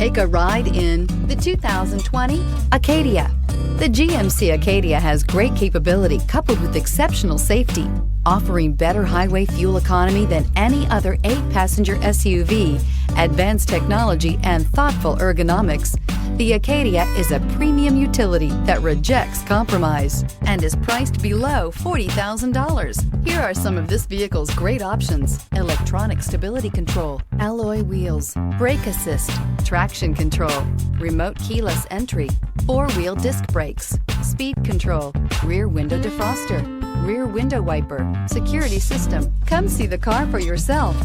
Take a ride in the 2020 Acadia. The GMC Acadia has great capability coupled with exceptional safety, offering better highway fuel economy than any other 8-passenger SUV, advanced technology, and thoughtful ergonomics. The Acadia is a premium utility that rejects compromise and is priced below $40,000. Here are some of this vehicle's great options: electronic stability control, alloy wheels, brake assist, traction control, remote keyless entry, 4-wheel disc brakes, speed control, rear window defroster, rear window wiper, security system. Come see the car for yourself.